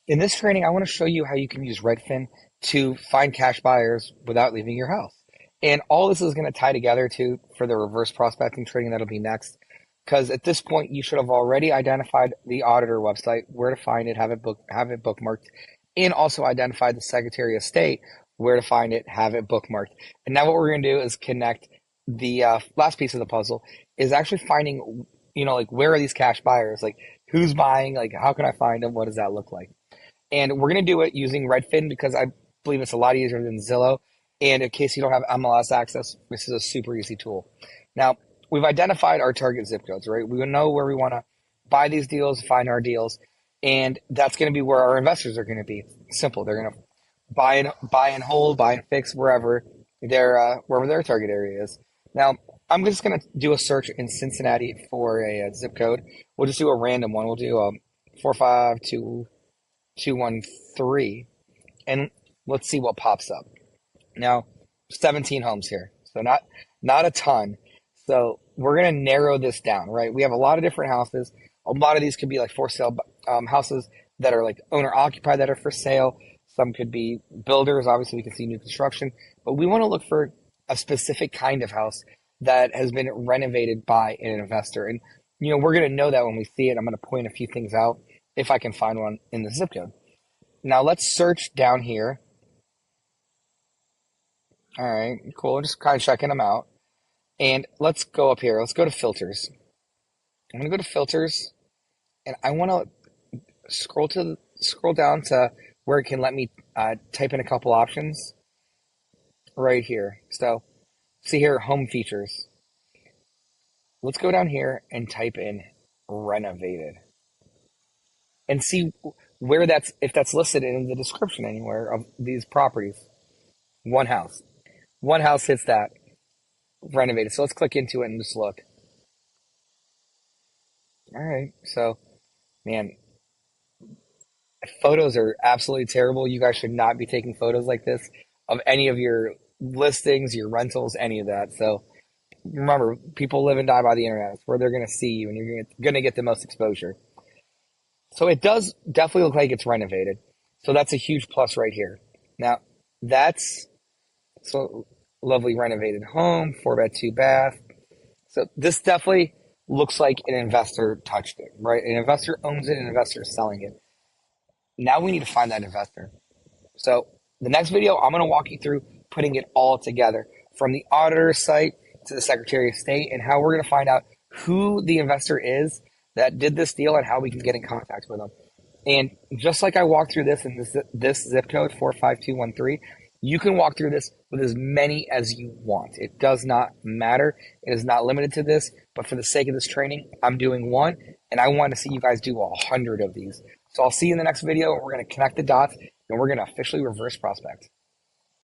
In this training, I want to show you how you can use Redfin to find cash buyers without leaving your house. And all this is going to tie together to for the reverse prospecting training that'll be next. Because at this point, you should have already identified the auditor website, where to find it, have it bookmarked, and also identified the Secretary of State, where to find it, have it bookmarked. And now what we're going to do is connect the last piece of the puzzle is actually finding, like where are these cash buyers? Like who's buying? Like how can I find them? What does that look like? And we're going to do it using Redfin because I believe it's a lot easier than Zillow. And in case you don't have MLS access, this is a super easy tool. Now, we've identified our target zip codes, right? We know where we want to buy these deals, find our deals, and that's going to be where our investors are going to be. Simple. They're going to buy and hold, buy and fix wherever their target area is. Now, I'm just going to do a search in Cincinnati for a zip code. We'll just do a random one. We'll do 45213, and let's see what pops up. Now, 17 homes here, so not a ton. So we're gonna narrow this down, right? We have a lot of different houses. A lot of these could be like for sale houses that are like owner occupied that are for sale. Some could be builders. Obviously, we can see new construction, but we want to look for a specific kind of house that has been renovated by an investor. And we're gonna know that when we see it. I'm gonna point a few things out if I can find one in the zip code. Now let's search down here. All right, cool. Just kind of checking them out. And let's go up here. Let's go to filters. I'm gonna go to filters, and I want to scroll down to where it can let me type in a couple options right here. So see here, home features. Let's go down here and type in renovated and see where if that's listed in the description anywhere of these properties. One house hits that renovated. So let's click into it and just look. All right. So, man, photos are absolutely terrible. You guys should not be taking photos like this of any of your listings, your rentals, any of that. So remember, people live and die by the internet. It's where they're going to see you and you're going to get the most exposure. So it does definitely look like it's renovated. So that's a huge plus right here. Now, that's so lovely renovated home, 4-bed, 2-bath. So this definitely looks like an investor touched it, right? An investor owns it, an investor is selling it. Now we need to find that investor. So the next video, I'm going to walk you through putting it all together from the auditor site to the Secretary of State and how we're going to find out who the investor is that did this deal and how we can get in contact with them. And just like I walked through this in this zip code, 45213, you can walk through this with as many as you want. It does not matter. It is not limited to this, but for the sake of this training, I'm doing one, and I want to see you guys do 100 of these. So I'll see you in the next video. We're going to connect the dots, and we're going to officially reverse prospect.